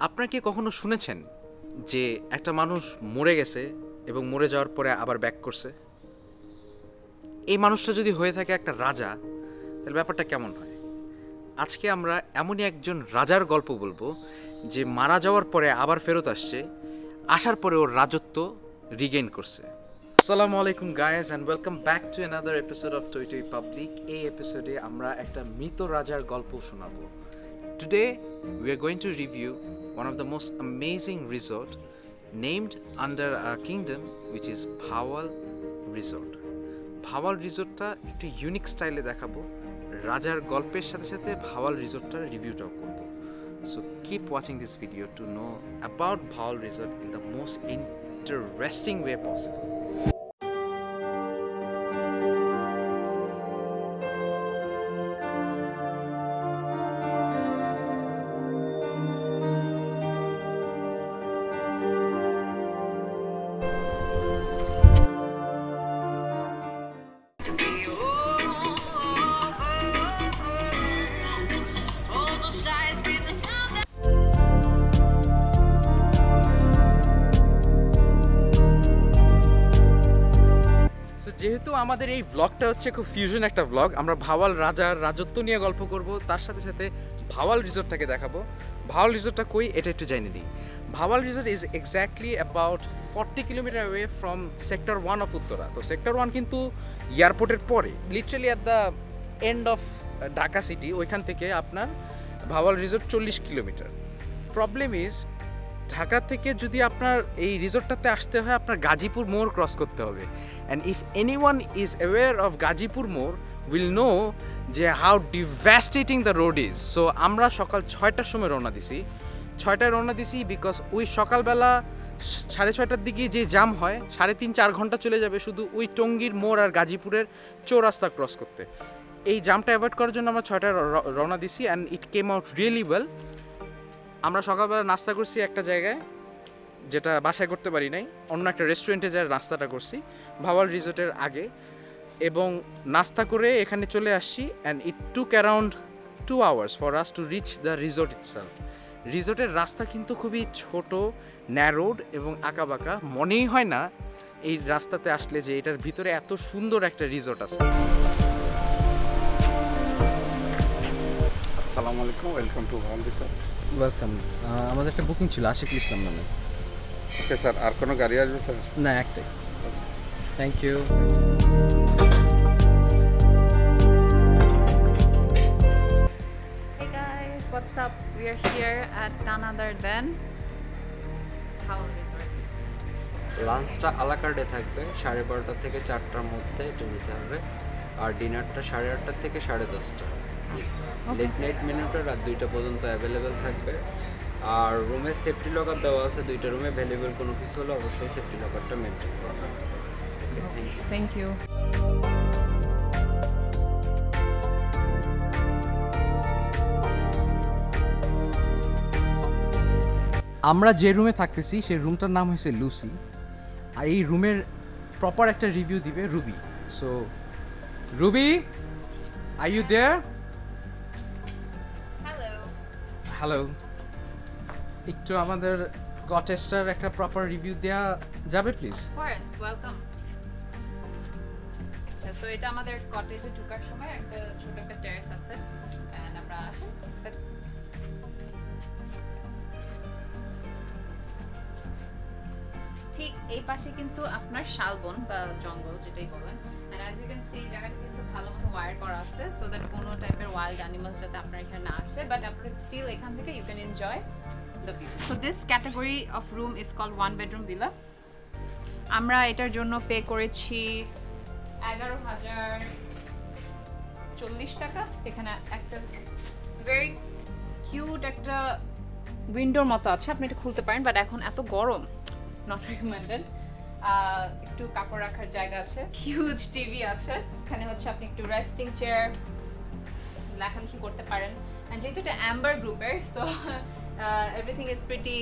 আপনারা কি কখনো শুনেছেন যে একটা মানুষ মরে গেছে এবং মরে যাওয়ার পরে আবার ব্যাক করছে? এই মানুষটা যদি হয়ে থাকে একটা রাজা, তাহলে ব্যাপারটা কেমন হয়? আজকে আমরা এমনই একজন রাজার গল্প বলবো যে মারা যাওয়ার পরে আবার ফেরত আসছে, আসার পরে ওর রাজত্ব রিগেইন করছে। আসসালামু আলাইকুম guys and welcome back to another episode of টই টই পাবলিক। এই এপিসোডে আমরা একটা মৃত রাজার গল্প শোনাবো। Today we are going to review one of the most amazing resort named under our kingdom, which is Bhawal Resort. Bhawal রিসোর্টটা একটু ইউনিক স্টাইলে দেখাবো, রাজার গল্পের সাথে সাথে ভাওয়াল রিসোর্টটার রিভিউটাও করবো। So keep watching this video to know about Bhawal Resort in the most interesting way possible. যেহেতু আমাদের এই ব্লগটা হচ্ছে খুব ফিউশন একটা ব্লগ, আমরা ভাওয়াল রাজার রাজত্ব নিয়ে গল্প করব, তার সাথে সাথে ভাওয়াল রিসোর্টটাকে দেখাবো। ভাওয়াল রিসোর্টটা কই এটা একটু জানিয়ে দিই। Bhawal resort is exactly about 40 kilometre away from sector 1 of Uttara. তো সেক্টর 1 কিন্তু এয়ারপোর্টের পরে, literally at the end of Dhaka city. ওইখান থেকে আপনার Bhawal resort 40 kilometre. Problem is, Dhaka থেকে যদি আপনার এই রিসোর্টটাতে আসতে হয়, আপনার গাজীপুর মোড় ক্রস করতে হবে। And if anyone is aware of Gazipur মোড় উইল নো যে how devastating the road is. So আমরা সকাল 6টার সময় রওনা দিছি। 6টায় রওনা দিছি বিকজ ওই সকালবেলা 6:30টার দিকে যে জাম হয়, 3.5-4 ঘন্টা চলে যাবে শুধু ওই টঙ্গীর মোড় আর গাজীপুরের চৌরাস্তা ক্রস করতে। এই জামটা অ্যাভয়েড করার জন্য আমরা 6টায় রওনা দিছি and it came out really well. আমরা সকালবেলা নাস্তা করছি একটা জায়গায়, যেটা বাসায় করতে পারি নাই, অন্য একটা রেস্টুরেন্টে যাই নাস্তাটা করছি ভাওয়াল রিসোর্টের আগে, এবং নাস্তা করে এখানে চলে আসছি। And it took around 2 hours for us to reach the resort itself. রিসোর্টের রাস্তা কিন্তু খুবই ছোট, ন্যারোড এবং আঁকাবাঁকা। মনেই হয় না এই রাস্তাতে আসলে যে এটার ভিতরে এত সুন্দর একটা রিসোর্ট আছে। আসসালামু আলাইকুম, welcome to Bhawal resort. Welcome. আমাদের একটা বুকিং ছিল আশিকুল ইসলাম নামে। ওকে স্যার, আর কোনো গাড়ি আসবে স্যার? না, একটাই। Thank you. Hey guys, what's up? We are here at none other than Bhawal Resort. লাঞ্চটা আলাকার্ডে থাকবে 12:30 থেকে 4টার মধ্যে, এটা নিতে হবে। আর ডিনারটা 8:30 থেকে 10:30। লেট নাইট মেনুটা রাত 2টা পর্যন্ত অ্যাভেলেবেল থাকবে। আর রুমে সেফটি লকার দেওয়া আছে, 2টা রুমে ভ্যালুয়েবল কোনো কিছু হলে অবশ্যই সেফটি লকারটা মেনটেন করবে। Thank you. আমরা যে রুমে থাকতেছি সেই রুমটার নাম হয়েছে লুসি। আর এই রুমের প্রপার একটা রিভিউ দিবে Ruby. So Ruby, are you there? Hello. Hello. একটু আমাদের কটেজটার একটা প্রপার রিভিউ দেওয়া যাবে প্লিজ? Of course, welcome. আচ্ছা, সো এটা আমাদের কটেজে ঢোকার সময় একটা ছোট একটা টেরেস আছে। এন্ড আমরা আসি। ঠিক এই পাশে কিন্তু আপনার শালবন বা জঙ্গল যেটাই বলেন। And as you can see জায়গাটা কিন্তু ভালো মতো ওয়্যার করা আছে, সো দ্যাট কোনো টাইপের ওয়াইল্ড অ্যানিমালস যাতে আপনার এখানে না আসে, বাট আপনারা স্টিল এখান থেকে you can enjoy the view. So this category of room is called 1 bedroom villa. আমরা এটার জন্য পে করেছি 11,040 টাকা। এখানে একটা ভেরি কিউট একটা উইন্ডোর মতো আছে, আপনি এটা খুলতে পারেন, বাট এখন এত গরম, নট রিকমেন্ডেড। একটু কাপড় রাখার জায়গা আছে, হিউজ টিভি আছে। এখানে হচ্ছে আপনি একটু রেস্টিং চেয়ার, লেখালেখি করতে পারেন। অ্যান্ড যেহেতু এটা অ্যাম্বার গ্রুপের, so everything is pretty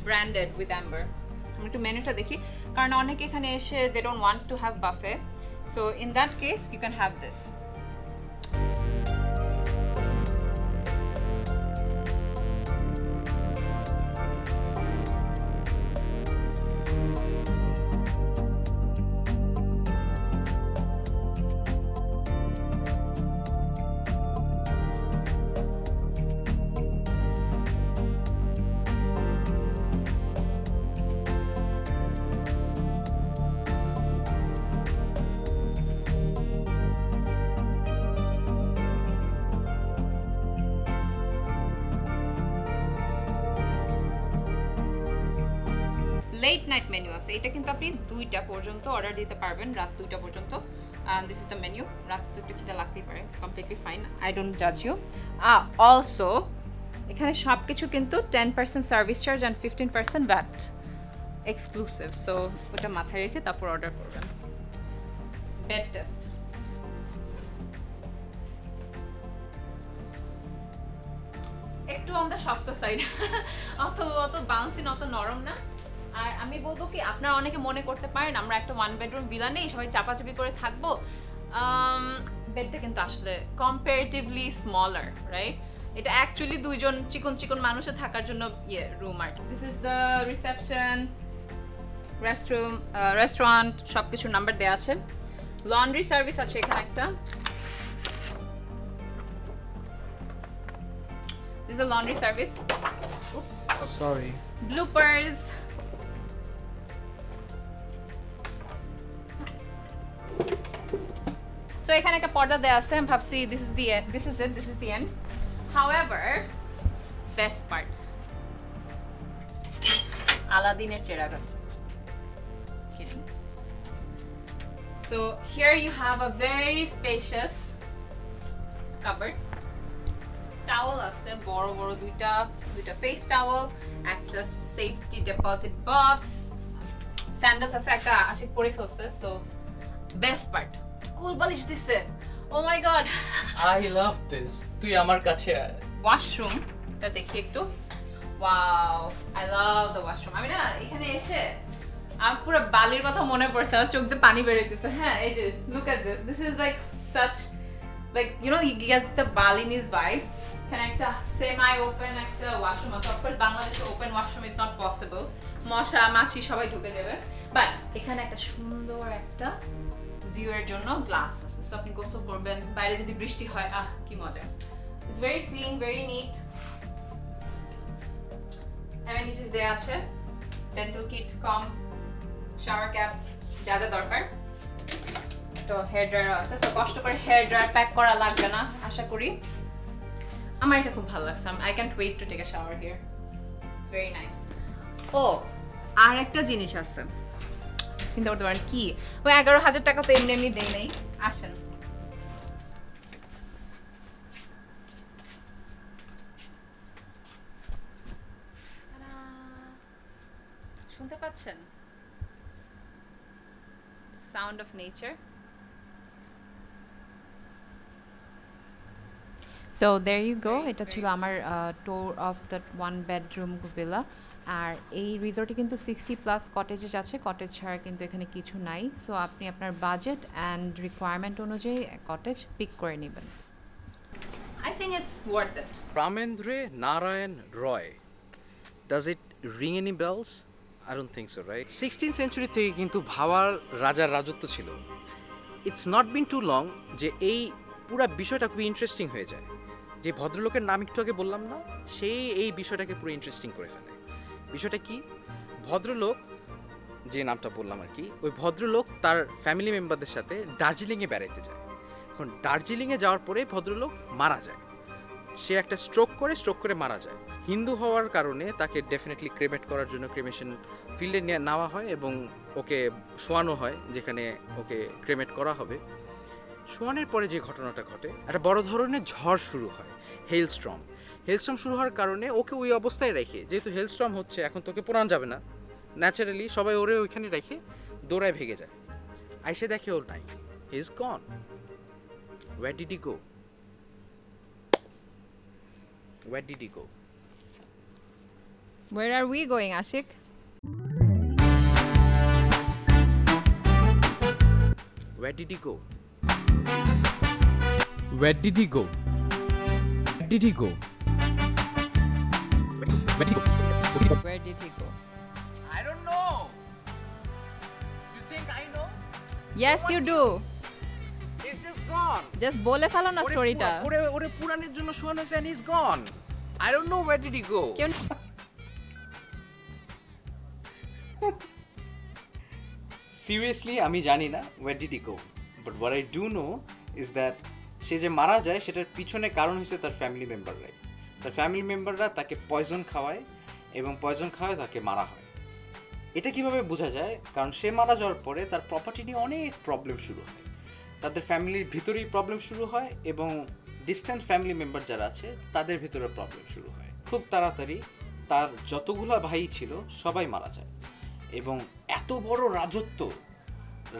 branded with Amber. আমি একটু মেনুটা দেখি, কারণ অনেকে এখানে এসে they don't want to have buffet, so in that case you can have this. Late night menu আছে, এটা কিন্তু আপনি 2টা পর্যন্ত অর্ডার দিতে পারবেন, রাত 2টা পর্যন্ত। This is the menu. রাত 2টা খিদে লাগতেই পারে, it's completely fine, I don't জাজ ইউ। অলসো এখানে সব কিছু কিন্তু 10% service charge and 15% VAT exclusive, so ওটা মাথায় রেখে তারপর অর্ডার করবেন। বেড টেস্ট, একটু অন দ্য শক্ত সাইড, অত বাউন্সি না, অত নরম না। আর আমি বলবো কি, আপনারা অনেকে মনে করতে পারেন আমরা একটা 1 বেডরুম ভিলা নেই, সবাই চাপাচাপি করে থাকবো। বেডটা কিন্তু আসলে কম্পারেটিভলি স্মলার, রাইট? এটা অ্যাকচুয়ালি 2জন চিকন চিকন মানুষের থাকার জন্য রুম আর। This is the reception, restaurant, সব কিছুর নাম্বার দেওয়া আছে। লন্ড্রি সার্ভিস আছে এখানে একটা। This is a laundry service. Oops. Sorry. Bloopers. So এখানে একটা পর্দা দেয়া আছে, আমি ভাবছি this is the end. However, best part, আলাদিনের চেরাগ আছে। Kidding. So here you have a very spacious cupboard. Towel আছে বড় বড় দুইটা ফেস টাওয়াল, একটা সেফটি ডিপোজিট বক্স, স্যান্ডেলস আছে, একটা আশিক পরে ফেলছে। সো বেস্ট পার্ট, কোল বালিশ দিছে। ও মাই গড, আই লাভ দিস। তুই আমার কাছে আয়। ওয়াশরুম টা দেখি একটু। Wow, I love the washroom. আমি না এখানে এসে আমার পুরো বালির কথা মনে পড়ছে, আমার চোখ দিয়ে পানি বেরোইতেছে। হ্যাঁ, এই যে look at this is like such, like you know, you get the Balinese vibe. এখানে একটা সেমাই ওপেন একটা ওয়াশরুম আছে। অফকোর্স বাংলাদেশে open washroom is not possible, মশা মাছি সবাই ঢুকে যাবে। বাট এখানে একটা সুন্দর একটা ভিউ এর জন্য গ্লাস আছে, সো আপনি গোসল করবেন, বাইরে যদি বৃষ্টি হয়, কি মজা। It's very clean, very neat. Amenities দেয়া আছে, dental kit, comb, shower cap, যা যা দরকার। তো হেয়ার ড্রায়ার আছে, সো কষ্ট করে হেয়ার ড্রায়ার প্যাক করা লাগবে না আশা করি। আমার এটা খুব ভালো লাগছে, I can't wait to take a shower here, it's very nice. ও, আর একটা জিনিস আছে, চিন্তা করতে পারেন কি, ওই 11,000 টাকা তো এমনি এমনি দেই নাই। আসেন, শুনতে পাচ্ছেন sound of nature? So there you go, এটা ছিল আমার tour of that 1 bedroom villa. আর এই রিসর্টে কিন্তু 60+ কটেজেস আছে, কটেজ ছাড়া কিন্তু এখানে কিছু নাই। সো আপনি আপনার বাজেট অ্যান্ড রিকোয়ারমেন্ট অনুযায়ী কটেজ পিক করে নেবেন। I think it's worth it. Pramendra Narayan Roy. Does it ring any bells? I don't think so, right? 16th century থেকে কিন্তু ভাওয়াল রাজার রাজত্ব ছিল। It's not been too long যে এই পুরো বিষয়টা খুবই ইন্টারেস্টিং হয়ে যায়। যে ভদ্রলোকের নাম একটু আগে বললাম না, সেই এই বিষয়টাকে পুরো ইন্টারেস্টিং করে ফেলে। বিষয়টা কি, ভদ্রলোক যে নামটা বললাম আর কি, ওই ভদ্রলোক তার ফ্যামিলি মেম্বারদের সাথে দার্জিলিংয়ে বেড়াতে যায়। এখন দার্জিলিংয়ে যাওয়ার পরে ভদ্রলোক মারা যায়। সে একটা স্ট্রোক করে মারা যায়। হিন্দু হওয়ার কারণে তাকে ডেফিনেটলি ক্রেমেট করার জন্য ক্রেমেশন ফিল্ডে নেওয়া হয় এবং ওকে শোয়ানো হয় যেখানে ওকে ক্রেমেট করা হবে। শোয়ানোর পরে যে ঘটনাটা ঘটে, একটা বড় ধরনের ঝড় শুরু হয়, হেলস্টর্ম শুরু হওয়ার কারণে ওকে ওই অবস্থায় রেখে, যেহেতু হেলস্টর্ম হচ্ছে এখন তোকে পোড়ান যাবে না, ন্যাচারালি সবাই ওরে ওইখানে রেখে দৌড়ায় ভেগে যায়। আইসে দেখে ওর নাই, he is gone. Where did he go? Where did he go? Where are we going, Ashik? Where did he go? Where did he go? Where did he go? Where did he go? Where did he go? I don't know. You think I know? Yes, you do. He's just gone. Just বলে ফেলো না স্টোরিটা। ওরে পুরাণের জন্য শোয়ানো হয়েছে and he's gone. I don't know where did he go. কেউ Seriously, আমি জানি না where did he go. But what I do know is that সে যে মারা যায় সেটার পিছনে কারণ হচ্ছে তার ফ্যামিলি মেম্বাররাই। তার ফ্যামিলি মেম্বাররা তাকে পয়জন খাওয়ায় এবং পয়জন খাওয়ায় তাকে মারা হয়। এটা কিভাবে বোঝা যায়? কারণ সে মারা যাওয়ার পরে তার প্রপার্টি নিয়ে অনেক প্রবলেম শুরু হয়, তাদের ফ্যামিলির ভিতরেই প্রবলেম শুরু হয় এবং ডিস্ট্যান্ট ফ্যামিলি মেম্বার যারা আছে তাদের ভিতরে প্রবলেম শুরু হয়। খুব তাড়াতাড়ি তার যতগুলা ভাই ছিল সবাই মারা যায় এবং এত বড় রাজত্ব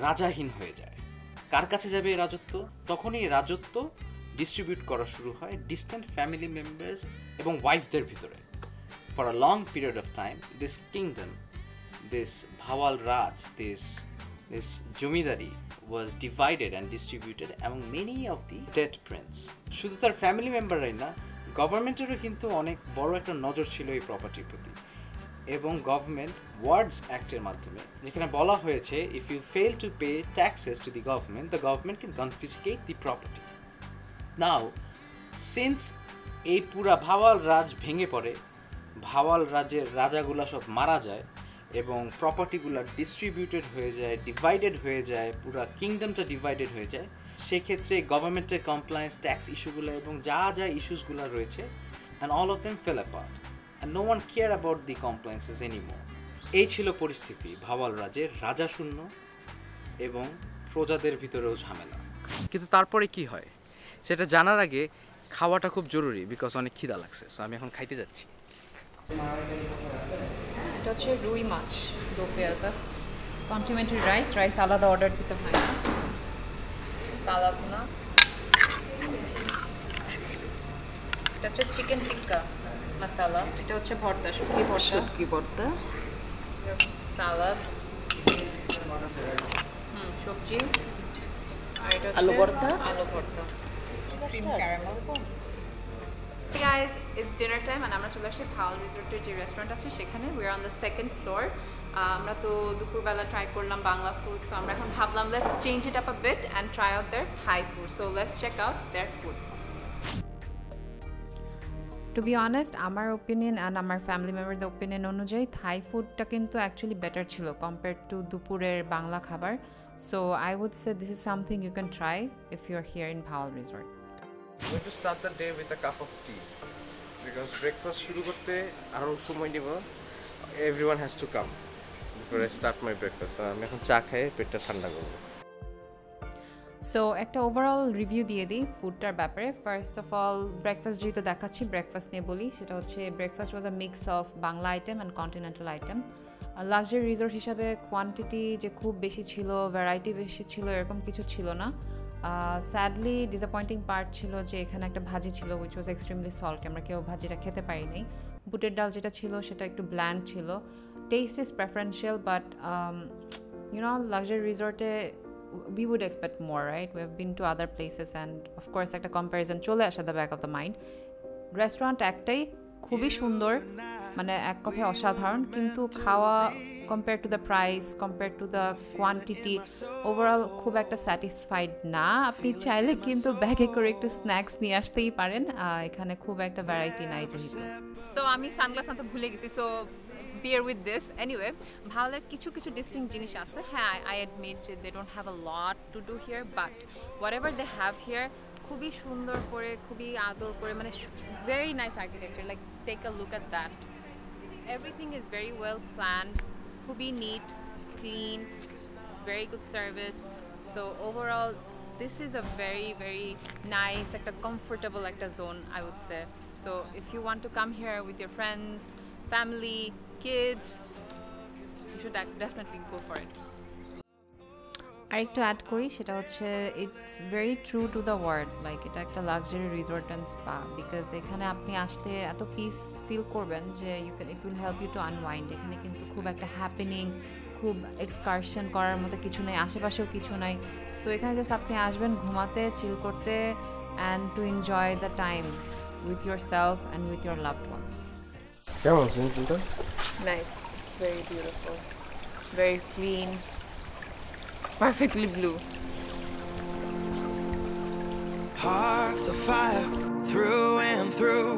রাজাহীন হয়ে যায়। কার কাছে যাবে এই রাজত্ব? তখনই রাজত্ব ডিস্ট্রিবিউট করা শুরু হয় ডিস্ট্যান্ট ফ্যামিলি মেম্বার্স এবং ওয়াইফদের ভিতরে। For a long period of time this kingdom, this Bhawal Raj, this zamindari was divided and distributed among many of the dead prince. শুধু তার ফ্যামিলি মেম্বাররাই না, গভর্নমেন্টেরও কিন্তু অনেক বড় একটা নজর ছিল এই প্রপার্টির প্রতি। এবং গভর্নমেন্ট ওয়ার্ডস অ্যাক্টের মাধ্যমে যেখানে বলা হয়েছে if you fail to pay taxes to the government, the government can confiscate the property. Now since এই পুরা ভাওয়াল রাজ ভেঙে পড়ে, ভাওয়াল রাজের রাজাগুলা সব মারা যায় এবং প্রপার্টিগুলো ডিস্ট্রিবিউটেড হয়ে যায়, ডিভাইডেড হয়ে যায়, পুরো কিংডমটা ডিভাইডেড হয়ে যায়, সেক্ষেত্রে গভর্নমেন্টের কমপ্লায়েন্স, ট্যাক্স ইস্যুগুলো এবং যা যা ইস্যুসগুলো রয়েছে, and all of them fell apart and no one care about the compliances anymore. এই ছিল পরিস্থিতি ভাওয়াল রাজের, রাজা শূন্য এবং প্রজাদের ভিতরেও ঝামেলা। কিন্তু তারপরে কি হয় সেটা জানার আগে খাওয়াটা খুব জরুরি, বিকজ অনেক খিদা লাগছে। সো আমি এখন খাইতে যাচ্ছি। এটা হচ্ছে রুই মাছ, দো পেঁয়াজা, কন্টিনেন্টাল রাইস, রাইস আলাদা অর্ডার দিতে হয় না, কালা ভুনা, এটা হচ্ছে চিকেন টিক্কা মশালা, এটা হচ্ছে ভর্তা, শুটকি ভর্তা, সালাদ, সবজি, আর এটা হচ্ছে আলু ভর্তা, cream caramel. Hey guys, it's dinner time and আমরা চলে আসছি ভাওয়াল রিসোর্টের যে রেস্টুরেন্ট আছে সেখানে। we are on the second floor. আমরা তো দুপুরবেলা ট্রাই করলাম বাংলা ফুড, সো আমরা এখন ভাবলাম let's change it up a bit and try out their Thai food. So let's check out their food. To be honest, আমার ওপিনিয়ন অ্যান্ড আমার family মেম্বারদের ওপিনিয়ন অনুযায়ী থাই ফুডটা কিন্তু অ্যাকচুয়ালি বেটার ছিল কম্পেয়ার্ড টু দুপুরের বাংলা খাবার। So I would say this is something you can try if you are here in Bhawal resort. I'm going to start the day with a cup of tea because breakfast শুরু করতে আরো সময় নিব। Everyone has to come before I start my breakfast. আমি এখন চা খাই, পেটটা ঠান্ডা করব। সো একটা ওভারঅল রিভিউ দিয়ে দিই ফুডটার ব্যাপারে। ফার্স্ট অফ অল ব্রেকফাস্ট যেহেতু দেখাচ্ছি, ব্রেকফাস্ট নিয়ে বলি। সেটা হচ্ছে breakfast was a mix of Bangla item and continental item. Luxury resort হিসাবে কোয়ান্টিটি যে খুব বেশি ছিল, ভ্যারাইটি বেশি ছিল, এরকম কিছু ছিল না। স্যাডলি ডিসঅ্যাপয়েন্টিং পার্ট ছিল যে এখানে একটা ভাজি ছিল উইচ ওয়াজ এক্সট্রিমলি সল্ট, আমরা কেউ ভাজিটা খেতে পারি নাই। বুটের ডাল যেটা ছিল সেটা একটু ব্ল্যান্ড ছিল। Taste is preferential, but you know luxury রিসোর্টে we would expect more, right? We have been to other places and of course একটা কম্প্যারিজন চলে আসে the back of the mind. Restaurant একটাই, খুবই সুন্দর, মানে এক কথায় অসাধারণ, কিন্তু খাওয়া compare to the price, compare to the quantity, overall খুব একটা স্যাটিসফাইড না। আপনি চাইলে কিন্তু ব্যাগে করে একটু স্ন্যাক্স নিয়ে আসতেই পারেন, এখানে খুব একটা ভ্যারাইটি নাই যেহেতু। সো আমি সানগ্লাস আনতে ভুলে গেছি, so bear with this. Anyway, ভাওয়ালের কিছু কিছু ডিস্টিংক্ট জিনিস আছে। হ্যাঁ, I admit they don't have a lot to do here, but whatever they have here খুবই সুন্দর করে, খুবই আদর করে, মানে very nice architecture. Like take a look at that. Everything is very well planned, খুবই neat, clean, very good service. So overall this is a very very nice, একটা comfortable একটা zone, I would say. So if you want to come here with your friends, family, kids, you should definitely go for it. আরেকটু add করি, সেটা হচ্ছে it's very true to the word, like এটা একটা luxury resort and spa, because এখানে আপনি আসলে এত পিস ফিল করবেন যে it will help you to unwind. এখানে কিন্তু খুব একটা হ্যাপেনিং, খুব এক্সকারশন করার মতো কিছু নেই, আশেপাশেও কিছু নাই। সো এখানে জাস্ট আপনি আসবেন ঘুমাতে, চিল করতে, and to enjoy the time with yourself and with your loved ones. কেমন সুইমিং পুলটা? Nice, it's very beautiful, very clean, perfectly blue. Hearts of fire through and through.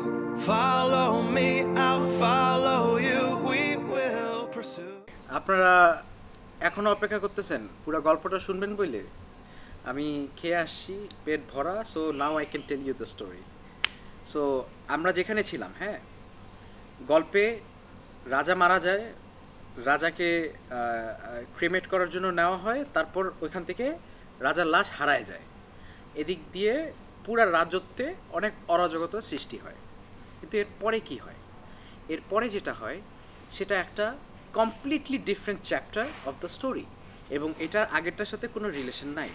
Follow me, I'll follow you. We will pursue. আপনারা এখনো অপেক্ষা করতেছেন পুরো গল্পটা শুনবেন বলে? আমি খেয়ে আসছি পেট ভরা, so now I can tell you the story. So আমরা যেখানে ছিলাম, হ্যাঁ, গল্পে রাজা মারা যায়, রাজাকে ক্রিমেট করার জন্য নেওয়া হয়, তারপর ওইখান থেকে রাজার লাশ হারায় যায়। এদিক দিয়ে পুরা রাজত্বে অনেক অরাজকতার সৃষ্টি হয়। কিন্তু এরপরে কি হয়? এরপরে যেটা হয় সেটা একটা completely different chapter of the story, এবং এটার আগেরটার সাথে কোনো রিলেশন নাই।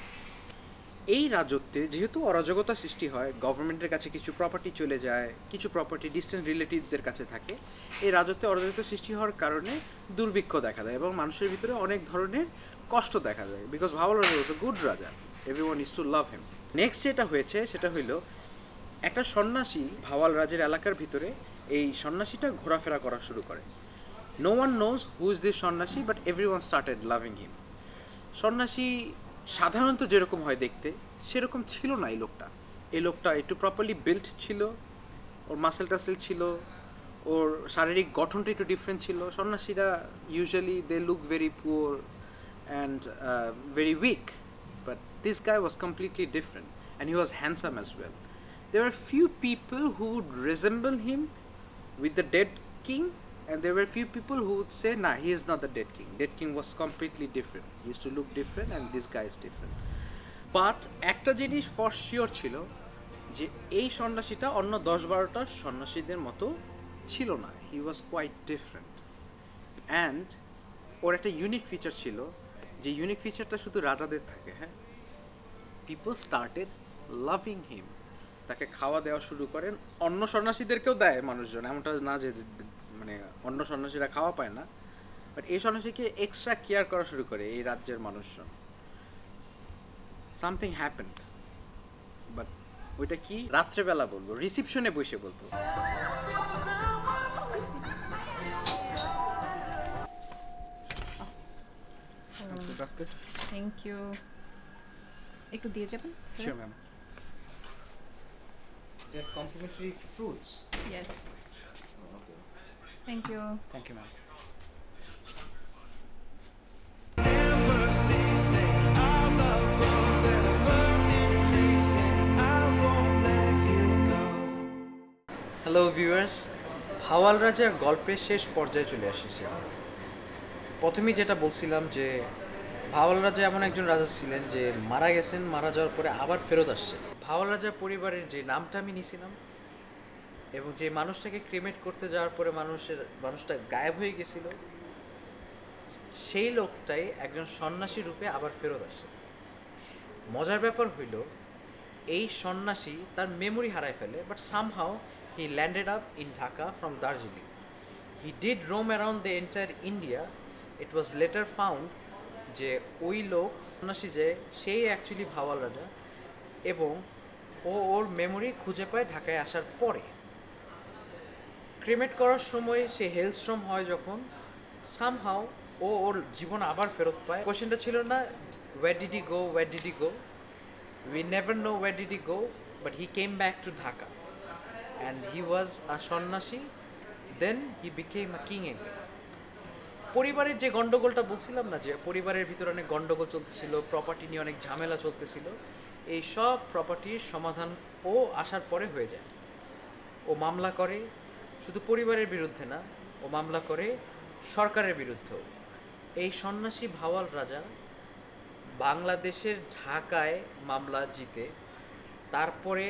এই রাজত্বে যেহেতু অরাজকতা সৃষ্টি হয়, গভর্নমেন্টের কাছে কিছু প্রপার্টি চলে যায়, কিছু প্রপার্টি ডিস্টেন্ট রিলেটিভদের কাছে থাকে, এই রাজত্বে অরাজকতা সৃষ্টি হওয়ার কারণে দুর্ভিক্ষ দেখা দেয় এবং মানুষের ভিতরে অনেক ধরনের কষ্ট দেখা যায়, because Bhawal raja was a good raja, everyone is to love him. Next যেটা হয়েছে সেটা হইল একটা সন্ন্যাসী ভাওয়াল রাজের এলাকার ভিতরে, এই সন্ন্যাসীটা ঘোরাফেরা করা শুরু করে। No one knows who is this sannyasi, but everyone started loving him. সন্ন্যাসী সাধারণত যেরকম হয় দেখতে সেরকম ছিল না এই লোকটা একটু প্রপারলি বিল্ট ছিল, ওর মাসেল টাসেল ছিল, ওর শারীরিক গঠনটা একটু ডিফারেন্ট ছিল। সন্ন্যাসীরা usually they look very poor and very weak, but this guy was completely different and he was handsome as well. There were few people who would resemble him with the dead king, and there were few people who would say, nah, he is not the dead king. Dead king was completely different. He used to look different, and this guy is different. But একটা জিনিস for sure ছিল যে এই সন্ন্যাসীটা অন্য 10-12টা সন্ন্যাসীদের মতো ছিল না। হি was quite different, and ওর একটা ইউনিক ফিচার ছিল, যে ইউনিক ফিচারটা শুধু রাজাদের থাকে। হ্যাঁ, পিপল স্টার্টেড লাভিং হিম। তাকে খাওয়া দেওয়া শুরু করেন, অন্য সন্ন্যাসীদেরকেও দেয় মানুষজন, এমনটা না যে মানে অন্য সন্ন্যাসীরা খাওয়া পায় না, বাট এই সন্ন্যাসীকে এক্সট্রা কেয়ার করা শুরু করে এই রাজ্যের মানুষজন। সামথিং হ্যাপেন্ড, বাট ওইটা কি রাত্রেবেলা বলবো, রিসিপশনে বসে বলবো। Thank you. একটু দিয়ে যাবেন? Sure, ma'am. They're complimentary fruits. Yes. Thank you. Thank you, ma'am. Never ceasing, our love grows ever increasing. I won't let you go. Hello viewers, Bhawal রাজার গল্পের শেষ পর্যায়ে চলে এসেছে। প্রথমেই যেটা বলছিলাম যে ভাওয়াল রাজা এমন একজন রাজা ছিলেন যে মারা গেছেন, মারা যাওয়ার পরে আবার ফেরত আসছে। ভাওয়াল রাজার পরিবারের যে নামটা আমি নিয়েছিলাম এবং যে মানুষটাকে ক্রিমেট করতে যাওয়ার পরে মানুষটা গায়েব হয়ে গেছিল, সেই লোকটাই একজন সন্ন্যাসী রূপে আবার ফেরত আসে। মজার ব্যাপার হইল এই সন্ন্যাসী তার মেমোরি হারায় ফেলে, but somehow he landed up in Dhaka from Darjeeling. He did roam around the entire India. It was later found যে ওই লোক সন্ন্যাসী যে সেই অ্যাকচুয়ালি ভাওয়াল রাজা, এবং ওর মেমোরি খুঁজে পায় ঢাকায় আসার পরে। ক্রিমেট করার সময় সে হেলস্ট্রম হয় যখন, সামহাউ ওর জীবন আবার ফেরত পায়। কোয়েশ্চেনটা ছিল না where did he go, where did he go? We never know where did he go, but he came back to Dhaka and he was a সন্ন্যাসী, then he became a king again. পরিবারের যে গন্ডগোলটা বলছিলাম না, যে পরিবারের ভিতরে অনেক গন্ডগোল চলতেছিল, প্রপার্টি নিয়ে অনেক ঝামেলা চলতেছিল, এই সব প্রপার্টির সমাধান ও আসার পরে হয়ে যায়। ও মামলা করে শুধু পরিবারের বিরুদ্ধে না, ও মামলা করে সরকারের বিরুদ্ধেও। এই সন্ন্যাসী ভাওয়াল রাজা বাংলাদেশের ঢাকায় মামলা জিতে, তারপরে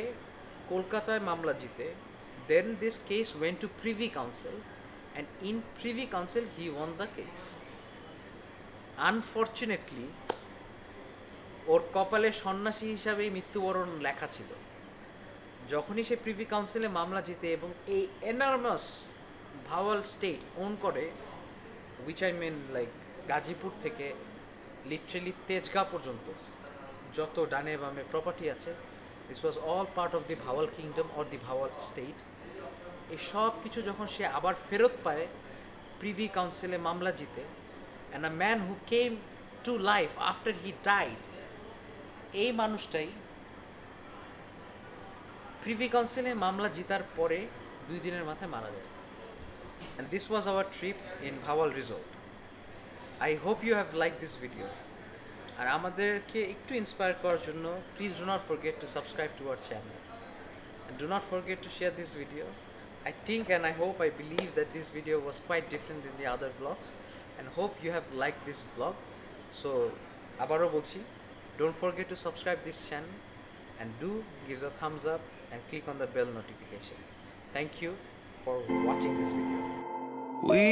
কলকাতায় মামলা জিতে, then this case went to Privy Council, and in Privy Council he won the case. Unfortunately, ওর কপালে সন্ন্যাসী হিসাবেই মৃত্যুবরণ লেখা ছিল। যখনই সে প্রিভি কাউন্সিলে মামলা জিতে এবং এই এনর্মাস ভাওয়াল স্টেট ওন করে, which I mean like Gazipur থেকে লিটারেলি তেজগাঁ পর্যন্ত যত ডানে বামে প্রপার্টি আছে, this was all part of the Bhawal kingdom or the Bhawal estate. এই সব কিছু যখন সে আবার ফেরত পায় প্রিভি কাউন্সিলে মামলা জিতে, and a man who came to life after he died, এই মানুষটাই প্রিভি কাউন্সিলে মামলা জিতার পরে 2 দিনের মাথায় মারা যায়। And this was our trip in Bhawal resort. I hope you have like this video. আর আমাদেরকে একটু ইন্সপায়ার করার জন্য please do not forget to subscribe to our channel, and do not forget to share this video. I think and I hope, I believe that this video was quite different than the other vlogs, and hope you have liked this vlog. So আবারও বলছি, don't forget to subscribe this channel and do give a thumbs up and click on the bell notification. Thank you for watching this video. We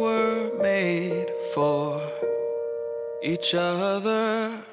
were made for each other.